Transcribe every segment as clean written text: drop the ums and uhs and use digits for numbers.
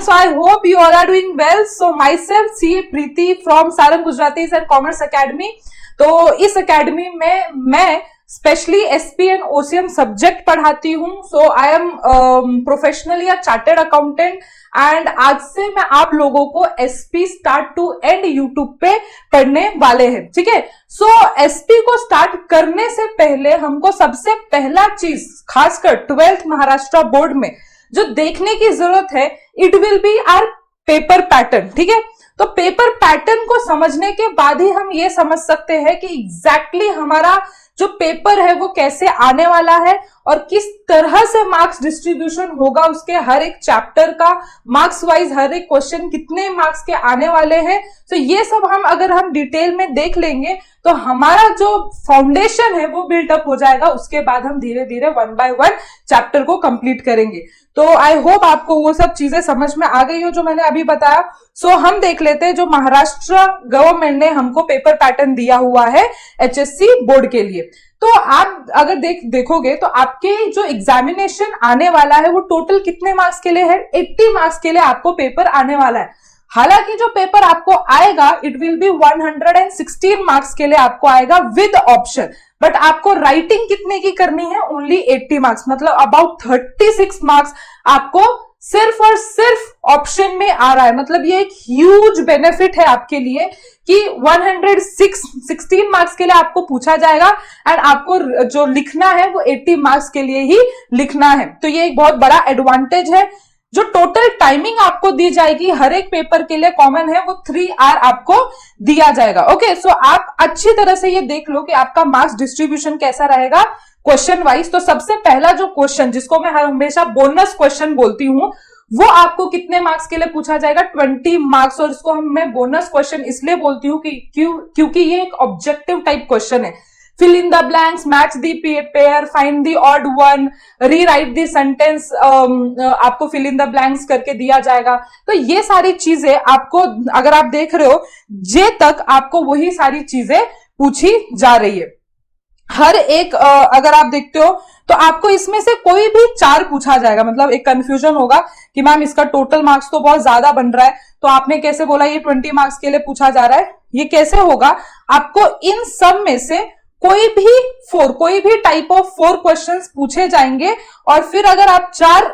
so I hope you all are doing well. So myself CA Preeti from Sarang Gujaratis and Commerce Academy. तो इस academy में मैं specially SP and OCM subject पढ़ाती हूँ. So I am professionally a chartered accountant and आज से मैं आप लोगों को SP start to and YouTube पे पढ़ने वाले हैं. ठीक है. सो एसपी को स्टार्ट करने से पहले हमको सबसे पहला चीज खासकर 12th महाराष्ट्र बोर्ड में जो देखने की जरूरत है, it will be our paper pattern. ठीक है. तो पेपर पैटर्न को समझने के बाद ही हम ये समझ सकते हैं कि एग्जैक्टली हमारा जो पेपर है वो कैसे आने वाला है और किस तरह से मार्क्स डिस्ट्रीब्यूशन होगा, उसके हर एक चैप्टर का मार्क्स वाइज हर एक क्वेश्चन कितने मार्क्स के आने वाले हैं. तो ये सब अगर हम डिटेल में देख लेंगे तो हमारा जो फाउंडेशन है वो बिल्डअप हो जाएगा. उसके बाद हम धीरे धीरे 1 by 1 चैप्टर को कंप्लीट करेंगे. तो आई होप आपको वो सब चीजें समझ में आ गई हो जो मैंने अभी बताया. सो हम देख लेते हैं जो महाराष्ट्र गवर्नमेंट ने हमको पेपर पैटर्न दिया हुआ है एचएससी बोर्ड के लिए. तो आप अगर देखोगे तो आपके जो एग्जामिनेशन आने वाला है वो टोटल कितने मार्क्स के लिए है? 80 मार्क्स के लिए आपको पेपर आने वाला है. हालांकि जो पेपर आपको आएगा इट विल बी 116 मार्क्स के लिए आपको आएगा विद ऑप्शन. बट आपको राइटिंग कितने की करनी है? ओनली 80 मार्क्स, मतलब अबाउट 36 मार्क्स आपको सिर्फ और सिर्फ ऑप्शन में आ रहा है. मतलब ये एक ह्यूज बेनिफिट है आपके लिए कि 116 मार्क्स के लिए आपको पूछा जाएगा एंड आपको जो लिखना है वो 80 मार्क्स के लिए ही लिखना है. तो ये एक बहुत बड़ा एडवांटेज है. जो टोटल टाइमिंग आपको दी जाएगी हर एक पेपर के लिए कॉमन है वो 3 आवर आपको दिया जाएगा. ओके. सो आप अच्छी तरह से ये देख लो कि आपका मार्क्स डिस्ट्रीब्यूशन कैसा रहेगा क्वेश्चन वाइज. तो सबसे पहला जो क्वेश्चन जिसको मैं हमेशा बोनस क्वेश्चन बोलती हूँ वो आपको कितने मार्क्स के लिए पूछा जाएगा? 20 मार्क्स. और इसको मैं बोनस क्वेश्चन इसलिए बोलती हूँ कि क्योंकि ये एक ऑब्जेक्टिव टाइप क्वेश्चन है. fill in the blanks, match the pair, find the odd one, rewrite the sentence, आपको fill in the blanks करके दिया जाएगा. तो ये सारी चीजें आपको अगर आप देख रहे हो जे तक आपको वही सारी चीजें पूछी जा रही है. हर एक अगर आप देखते हो तो आपको इसमें से कोई भी 4 पूछा जाएगा. मतलब एक कंफ्यूजन होगा कि मैम इसका टोटल मार्क्स तो बहुत ज्यादा बन रहा है, तो आपने कैसे बोला ये 20 मार्क्स के लिए पूछा जा रहा है? ये कैसे होगा? आपको इन सब में से कोई भी टाइप ऑफ 4 क्वेश्चंस पूछे जाएंगे और फिर अगर आप 4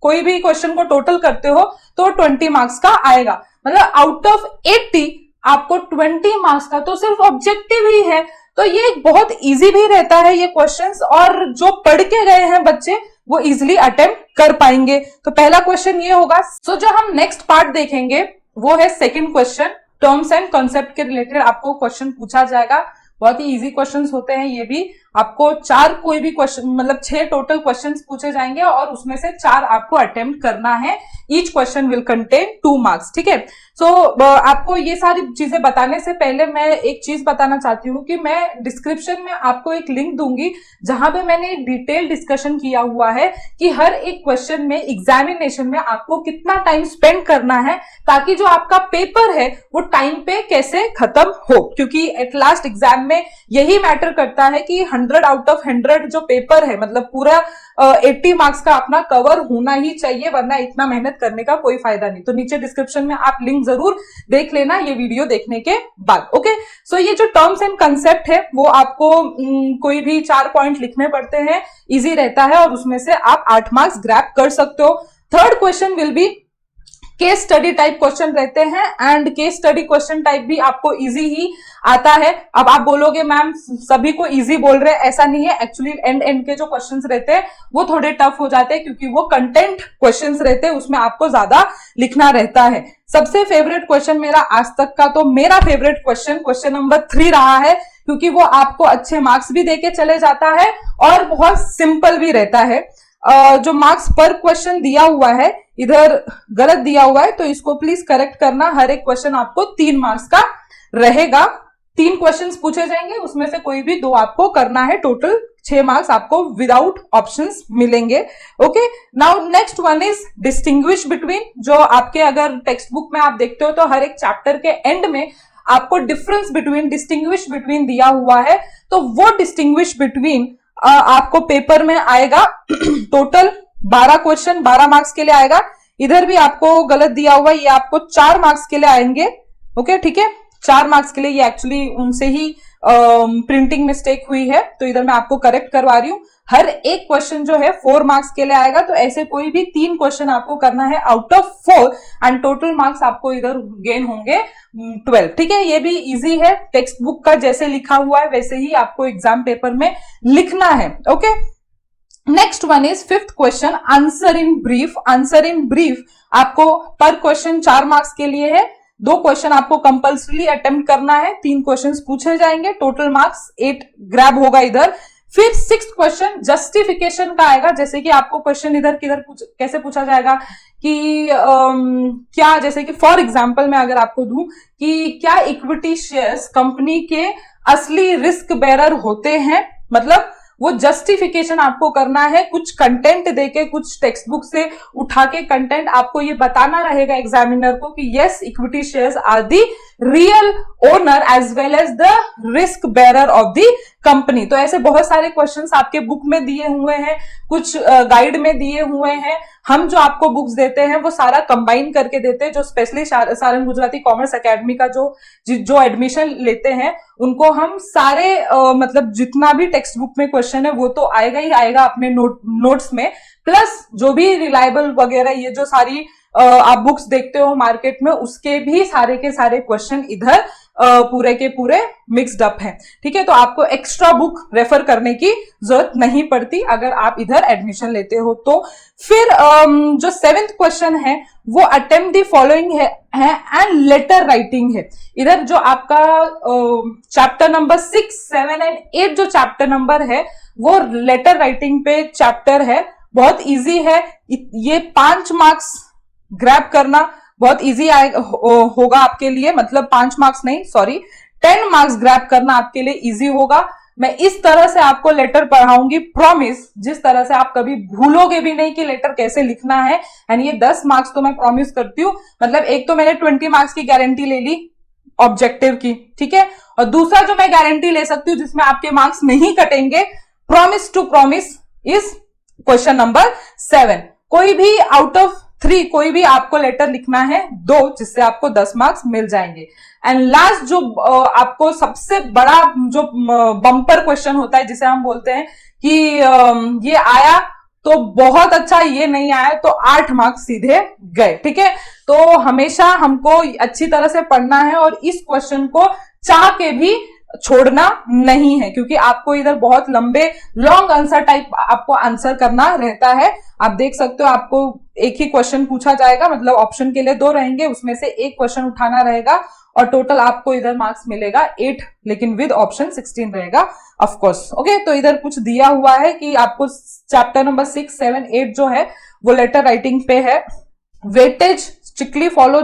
कोई भी क्वेश्चन को टोटल करते हो तो 20 मार्क्स का आएगा. मतलब आउट ऑफ 80 आपको 20 मार्क्स का तो सिर्फ ऑब्जेक्टिव ही है. तो ये बहुत इजी भी रहता है ये क्वेश्चंस और जो पढ़ के गए हैं बच्चे वो इजिली अटेम्प्ट कर पाएंगे. तो पहला क्वेश्चन ये होगा. सो जो हम नेक्स्ट पार्ट देखेंगे वो है second question. Terms and concept के रिलेटेड आपको क्वेश्चन पूछा जाएगा. बहुत ही इजी क्वेश्चंस होते हैं ये भी. आपको 4 कोई भी क्वेश्चन मतलब 6 टोटल क्वेश्चंस पूछे जाएंगे और उसमें से 4 आपको अटेम्प्ट करना है. Each question will contain 2 marks. ठीक है. सो आपको ये सारी चीजें बताने से पहले मैं एक चीज बताना चाहती हूँ कि मैं डिस्क्रिप्शन में आपको एक लिंक दूंगी जहां पे मैंने एक डिटेल डिस्कशन किया हुआ है कि हर एक क्वेश्चन में एग्जामिनेशन में आपको कितना टाइम स्पेंड करना है ताकि जो आपका पेपर है वो टाइम पे कैसे खत्म हो. क्योंकि एट लास्ट एग्जाम में यही मैटर करता है कि 100 आउट ऑफ 100 जो पेपर है मतलब पूरा 80 मार्क्स का अपना कवर होना ही चाहिए, वरना इतना मेहनत करने का कोई फायदा नहीं. तो नीचे डिस्क्रिप्शन में आप लिंक जरूर देख लेना ये वीडियो देखने के बाद. ओके. सो ये जो टर्म्स एंड कंसेप्ट है वो आपको कोई भी 4 पॉइंट लिखने पड़ते हैं. इजी रहता है और उसमें से आप 8 मार्क्स ग्रैब कर सकते हो. Third question will be case study type question रहते हैं and case study question type भी आपको इजी ही आता है. अब आप बोलोगे मैम सभी को इजी बोल रहे हैं, ऐसा नहीं है. एक्चुअली एंड के जो क्वेश्चंस रहते हैं वो थोड़े टफ हो जाते हैं क्योंकि वो कंटेंट क्वेश्चंस रहते हैं, उसमें आपको ज्यादा लिखना रहता है. सबसे फेवरेट क्वेश्चन मेरा आज तक का तो मेरा फेवरेट क्वेश्चन नंबर 3 रहा है क्योंकि वो आपको अच्छे मार्क्स भी देके चले जाता है और बहुत सिंपल भी रहता है. जो मार्क्स पर क्वेश्चन दिया हुआ है इधर गलत दिया हुआ है तो इसको प्लीज करेक्ट करना. हर एक क्वेश्चन आपको 3 मार्क्स का रहेगा. 3 क्वेश्चंस पूछे जाएंगे, उसमें से कोई भी 2 आपको करना है. टोटल 6 मार्क्स आपको विदाउट ऑप्शंस मिलेंगे. Okay. Now next one is distinguish between. जो आपके अगर टेक्स्ट बुक में आप देखते हो तो हर एक चैप्टर के एंड में आपको डिफरेंस बिटवीन डिस्टिंग्विश बिटवीन दिया हुआ है. तो वो डिस्टिंग्विश बिटवीन आपको पेपर में आएगा. टोटल 12 क्वेश्चन 12 मार्क्स के लिए आएगा. इधर भी आपको गलत दिया हुआ है, ये आपको 4 मार्क्स के लिए आएंगे। ओके, ठीक है, 4 मार्क्स के लिए। ये एक्चुअली उनसे ही प्रिंटिंग मिस्टेक हुई है, तो इधर मैं आपको करेक्ट करवा रही हूं। हर एक क्वेश्चन जो है 4 मार्क्स के लिए आएगा, तो ऐसे कोई भी 3 क्वेश्चन आपको करना है out of 4 and total marks आपको इधर गेन होंगे 12। ठीक है, ये भी इजी है, टेक्स्ट बुक का जैसे लिखा हुआ है वैसे ही आपको एग्जाम पेपर में लिखना है। Okay, next one is 5th question, answer in brief. Answer in brief आपको पर क्वेश्चन 4 मार्क्स के लिए है। 2 क्वेश्चन आपको कंपल्सरी अटेम्प्ट करना है, 3 क्वेश्चंस पूछे जाएंगे, टोटल मार्क्स 8 ग्रैब होगा इधर। फिर 6th क्वेश्चन जस्टिफिकेशन का आएगा, जैसे कि आपको क्वेश्चन इधर किधर कैसे पूछा जाएगा कि क्या, जैसे कि फॉर एग्जांपल मैं अगर आपको दूं कि क्या इक्विटी शेयर्स कंपनी के असली रिस्क बेरर होते हैं, मतलब वो जस्टिफिकेशन आपको करना है, कुछ कंटेंट देके, कुछ टेक्स्ट बुक से उठा के कंटेंट आपको ये बताना रहेगा एग्जामिनर को कि yes, equity shares are the real owner as well as the risk bearer of the company. तो ऐसे बहुत सारे क्वेश्चंस आपके बुक में दिए हुए हैं, कुछ गाइड में दिए हुए हैं। हम जो आपको बुक्स देते हैं वो सारा कंबाइन करके देते हैं। जो specially Sarang Gujarati commerce academy का जो एडमिशन लेते हैं उनको हम सारे मतलब जितना भी टेक्स्ट बुक में क्वेश्चन है वो तो आएगा ही आएगा अपने नोट्स में, प्लस जो भी रिलायबल वगैरह ये जो सारी आप बुक्स देखते हो मार्केट में उसके भी सारे के सारे क्वेश्चन इधर पूरे के पूरे मिक्स्ड अप हैं। ठीक है, तो आपको एक्स्ट्रा बुक रेफर करने की जरूरत नहीं पड़ती अगर आप इधर एडमिशन लेते हो तो। फिर जो 7th क्वेश्चन है वो अटेम्प्ट द फॉलोइंग है एंड लेटर राइटिंग है। इधर जो आपका चैप्टर नंबर 6, 7 एंड 8 जो चैप्टर नंबर है वो लेटर राइटिंग पे चैप्टर है, बहुत इजी है। ये 5 मार्क्स ग्रैब करना बहुत इजी होगा आपके लिए, मतलब 5 मार्क्स नहीं, सॉरी 10 मार्क्स ग्रैब करना आपके लिए इजी होगा। मैं इस तरह से आपको लेटर पढ़ाऊंगी, प्रॉमिस, जिस तरह से आप कभी भूलोगे भी नहीं कि लेटर कैसे लिखना है। एंड ये 10 मार्क्स तो मैं प्रॉमिस करती हूँ, मतलब एक तो मैंने 20 मार्क्स की गारंटी ले ली ऑब्जेक्टिव की, ठीक है, और दूसरा जो मैं गारंटी ले सकती हूँ जिसमें आपके मार्क्स नहीं कटेंगे, promise to promise, is question number 7। कोई भी आउट ऑफ 3 कोई भी आपको लेटर लिखना है 2, जिससे आपको 10 मार्क्स मिल जाएंगे। एंड लास्ट जो आपको सबसे बड़ा जो बम्पर क्वेश्चन होता है जिसे हम बोलते हैं कि ये आया तो बहुत अच्छा, ये नहीं आया तो 8 मार्क्स सीधे गए। ठीक है, तो हमेशा हमको अच्छी तरह से पढ़ना है और इस क्वेश्चन को चाह के भी छोड़ना नहीं है, क्योंकि आपको इधर बहुत लंबे लॉन्ग आंसर टाइप आपको आंसर करना रहता है। आप देख सकते हो आपको एक ही क्वेश्चन पूछा जाएगा, मतलब ऑप्शन के लिए 2 रहेंगे, उसमें से एक क्वेश्चन उठाना रहेगा और टोटल आपको इधर मार्क्स मिलेगा 8, लेकिन विद ऑप्शन 16 रहेगा ऑफ कोर्स। ओके, तो इधर कुछ दिया हुआ है कि आपको चैप्टर नंबर 6, 7, 8 जो है वो लेटर राइटिंग पे है। वेटेज स्ट्रिक्टली फॉलो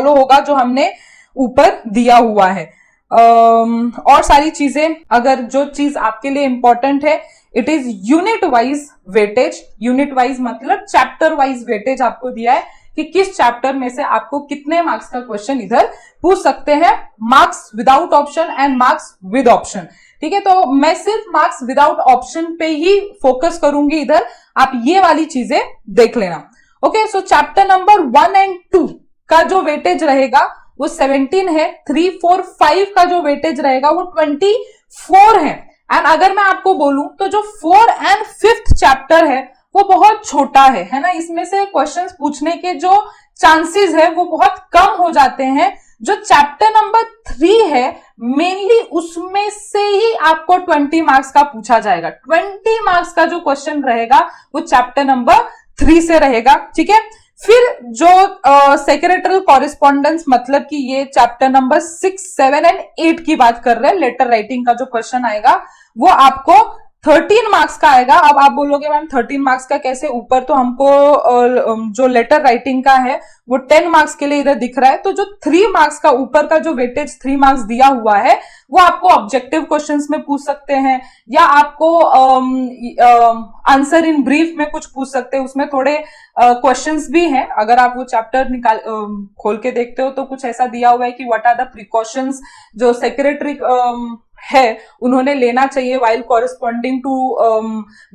होगा जो हमने ऊपर दिया हुआ है। और सारी चीजें, अगर जो चीज आपके लिए इंपॉर्टेंट है, it is unit wise weightage. Unit wise मतलब चैप्टर वाइज वेटेज आपको दिया है कि किस चैप्टर में से आपको कितने मार्क्स का क्वेश्चन इधर पूछ सकते हैं, marks without option and marks with option. ठीक है, तो मैं सिर्फ मार्क्स विदाउट ऑप्शन पे ही फोकस करूंगी इधर, आप ये वाली चीजें देख लेना। Okay, so chapter number 1 and 2 का जो वेटेज रहेगा वो 17 है, 3, 4, 5 का जो वेटेज रहेगा वो 24 है। एंड अगर मैं आपको बोलूं तो जो 4 एंड 5th चैप्टर है वो बहुत छोटा है ना, इसमें से क्वेश्चंस पूछने के जो चांसेस है वो बहुत कम हो जाते हैं। जो चैप्टर नंबर 3 है मेनली उसमें से ही आपको 20 मार्क्स का पूछा जाएगा। 20 मार्क्स का जो क्वेश्चन रहेगा वो चैप्टर नंबर 3 से रहेगा। ठीक है, फिर जो सेक्रेटरी कॉरेस्पॉन्डेंस, मतलब कि ये चैप्टर नंबर 6, 7 एंड 8 की बात कर रहे हैं, लेटर राइटिंग का जो क्वेश्चन आएगा वो आपको 13 मार्क्स का आएगा। अब आप बोलोगे मैम 13 मार्क्स का कैसे, ऊपर तो हमको जो लेटर राइटिंग का है वो 10 मार्क्स के लिए इधर दिख रहा है, तो जो 3 मार्क्स का ऊपर का जो वेटेज 3 मार्क्स दिया हुआ है वो आपको ऑब्जेक्टिव क्वेश्चंस में पूछ सकते हैं, या आपको आंसर इन ब्रीफ में कुछ पूछ सकते हैं। उसमें थोड़े क्वेश्चंस भी हैं, अगर आप वो चैप्टर खोल के देखते हो तो कुछ ऐसा दिया हुआ है कि व्हाट आर द प्रिकॉशंस जो सेक्रेटरी है उन्होंने लेना चाहिए while corresponding to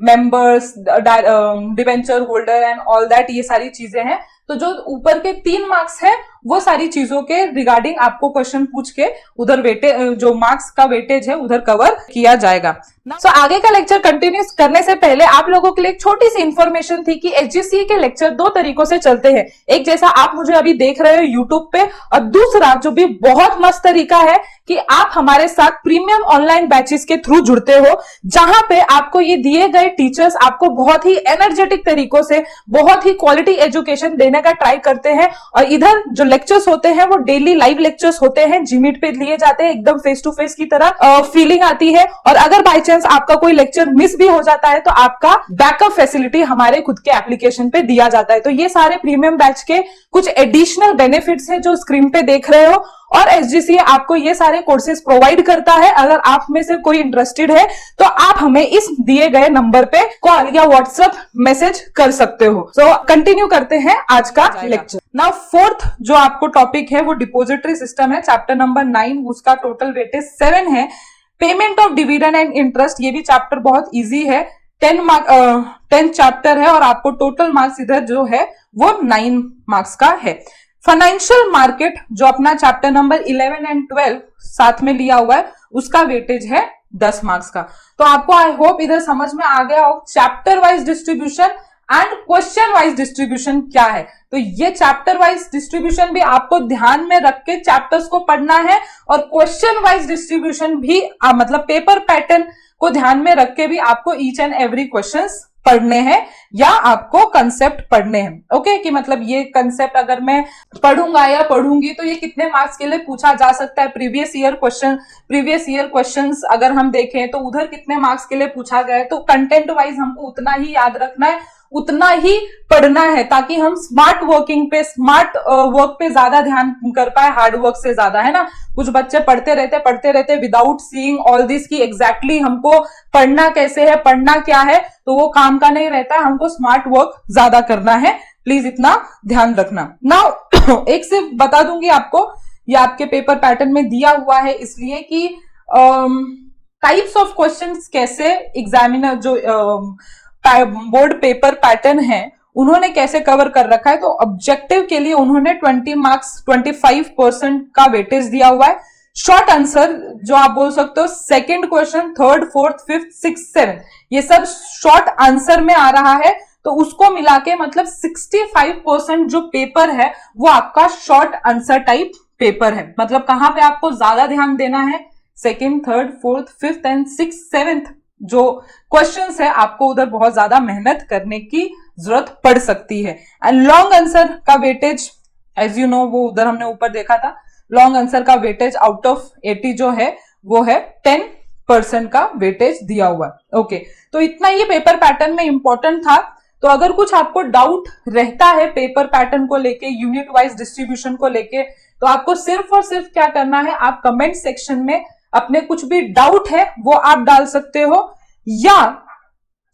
members, debenture holder and all that, ये सारी चीजें हैं। तो जो ऊपर के 3 मार्क्स है वो सारी चीजों के रिगार्डिंग आपको क्वेश्चन पूछ के उधर वेटे जो मार्क्स का वेटेज है उधर कवर किया जाएगा। सो आगे का लेक्चर कंटिन्यू करने से पहले आप लोगों के लिए एक छोटी सी इंफॉर्मेशन थी कि एचजीसीए के लेक्चर 2 तरीकों से चलते हैं। एक जैसा आप मुझे अभी देख रहे हो यूट्यूब पे, और दूसरा जो भी बहुत मस्त तरीका है कि आप हमारे साथ प्रीमियम ऑनलाइन बैचेस के थ्रू जुड़ते हो, जहां पे आपको ये दिए गए टीचर्स आपको बहुत ही एनर्जेटिक तरीकों से बहुत ही क्वालिटी एजुकेशन देने का ट्राई करते हैं। और इधर जो लेक्चर्स होते हैं वो डेली लाइव लेक्चर्स होते हैं, जीमीट पे लिए जाते हैं, एकदम फेस टू फेस की तरह फीलिंग आती है। और अगर बाय चांस आपका कोई लेक्चर मिस भी हो जाता है तो आपका बैकअप फैसिलिटी हमारे खुद के एप्लीकेशन पे दिया जाता है। तो ये सारे प्रीमियम बैच के कुछ एडिशनल बेनिफिट्स हैं जो स्क्रीन पे देख रहे हो, और एचजीसीए आपको ये सारे कोर्सेज प्रोवाइड करता है। अगर आप में से कोई इंटरेस्टेड है तो आप हमें इस दिए गए नंबर पे कॉल या व्हाट्सएप मैसेज कर सकते हो। सो कंटिन्यू करते हैं आज का लेक्चर। नाउ फोर्थ जो आपको टॉपिक है वो डिपॉजिटरी सिस्टम है, चैप्टर नंबर 9, उसका टोटल वेटेज 7 है। Payment of dividend and interest, ये भी चैप्टर बहुत इजी है, 10 चैप्टर है और आपको टोटल मार्क्स इधर जो है वो 9 मार्क्स का है। फाइनेंशियल मार्केट जो अपना चैप्टर नंबर 11 एंड 12 साथ में लिया हुआ है, उसका वेटेज है 10 मार्क्स का। तो आपको आई होप इधर समझ में आ गया हो chapter wise distribution and question wise distribution क्या है। तो ये चैप्टर वाइज डिस्ट्रीब्यूशन भी आपको ध्यान में रख के चैप्टर्स को पढ़ना है, और क्वेश्चन वाइज डिस्ट्रीब्यूशन भी मतलब पेपर पैटर्न को ध्यान में रख के भी आपको ईच एंड एवरी क्वेश्चंस पढ़ने हैं या आपको कंसेप्ट पढ़ने हैं। ओके, कि मतलब ये कंसेप्ट अगर मैं पढ़ूंगा या पढ़ूंगी तो ये कितने मार्क्स के लिए पूछा जा सकता है। प्रीवियस ईयर क्वेश्चंस अगर हम देखें तो उधर कितने मार्क्स के लिए पूछा गया है। तो कंटेंट वाइज हमको उतना ही याद रखना है, उतना ही पढ़ना है, ताकि हम स्मार्ट वर्क पे ज्यादा ध्यान कर पाए हार्ड वर्क से ज्यादा, है ना। कुछ बच्चे पढ़ते रहते विदाउट सीइंग ऑल दिस की एग्जैक्टली हमको पढ़ना कैसे है, पढ़ना क्या है, तो वो काम का नहीं रहता है। हमको स्मार्ट वर्क ज्यादा करना है, प्लीज इतना ध्यान रखना। नाउ एक से बता दूंगी आपको, ये आपके पेपर पैटर्न में दिया हुआ है इसलिए कि टाइप्स ऑफ क्वेश्चंस कैसे एग्जामिनर जो बोर्ड पेपर पैटर्न है उन्होंने कैसे कवर कर रखा है। तो ऑब्जेक्टिव के लिए उन्होंने 20 मार्क्स 25% का वेटेज दिया हुआ है। शॉर्ट आंसर जो आप बोल सकते हो, second question, third, fourth, fifth, six, seven, ये सब शॉर्ट आंसर में आ रहा है। तो उसको मिला के मतलब 65% जो पेपर है वो आपका शॉर्ट आंसर टाइप पेपर है। मतलब कहां पे आपको ज्यादा ध्यान देना है, second, third, fourth, fifth and six, seventh जो क्वेश्चंस है आपको उधर बहुत ज्यादा मेहनत करने की जरूरत पड़ सकती है। एंड लॉन्ग आंसर का वेटेज एज यू नो, वो उधर हमने ऊपर देखा था, लॉन्ग आंसर का वेटेज आउट ऑफ 80 जो है वो है 10% का वेटेज दिया हुआ है। ओके, तो इतना ये पेपर पैटर्न में इंपॉर्टेंट था। तो अगर कुछ आपको डाउट रहता है पेपर पैटर्न को लेके, यूनिट वाइज डिस्ट्रीब्यूशन को लेके, तो आपको सिर्फ और सिर्फ क्या करना है, आप कमेंट सेक्शन में अपने कुछ भी डाउट है वो आप डाल सकते हो, या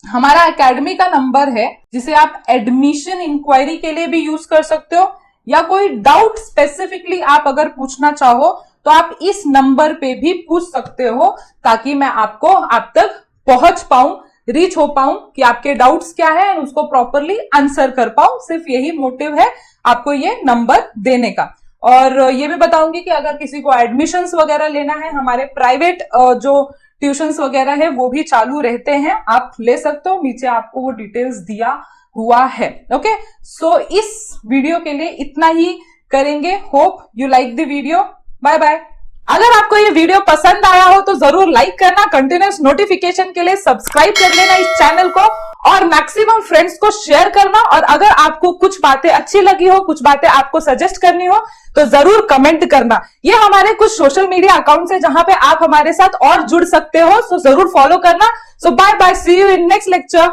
हमारा एकेडमी का नंबर है जिसे आप एडमिशन इंक्वायरी के लिए भी यूज कर सकते हो, या कोई डाउट स्पेसिफिकली आप अगर पूछना चाहो तो आप इस नंबर पे भी पूछ सकते हो, ताकि मैं आपको आप तक पहुंच पाऊं, रीच हो पाऊं कि आपके डाउट्स क्या है और उसको प्रॉपरली आंसर कर पाऊं। सिर्फ यही मोटिव है आपको ये नंबर देने का। और ये भी बताऊंगी कि अगर किसी को एडमिशंस वगैरह लेना है, हमारे प्राइवेट जो ट्यूशंस वगैरह है वो भी चालू रहते हैं, आप ले सकते हो, नीचे आपको वो डिटेल्स दिया हुआ है। ओके, सो इस वीडियो के लिए इतना ही करेंगे। Hope you like the video. Bye bye. अगर आपको ये वीडियो पसंद आया हो तो जरूर लाइक करना, कंटिन्यूस नोटिफिकेशन के लिए सब्सक्राइब कर लेना इस चैनल को, और मैक्सिमम फ्रेंड्स को शेयर करना। और अगर आपको कुछ बातें अच्छी लगी हो, कुछ बातें आपको सजेस्ट करनी हो तो जरूर कमेंट करना। ये हमारे कुछ सोशल मीडिया अकाउंट्स है जहां पे आप हमारे साथ और जुड़ सकते हो, सो जरूर फॉलो करना। So bye bye, see you in next lecture.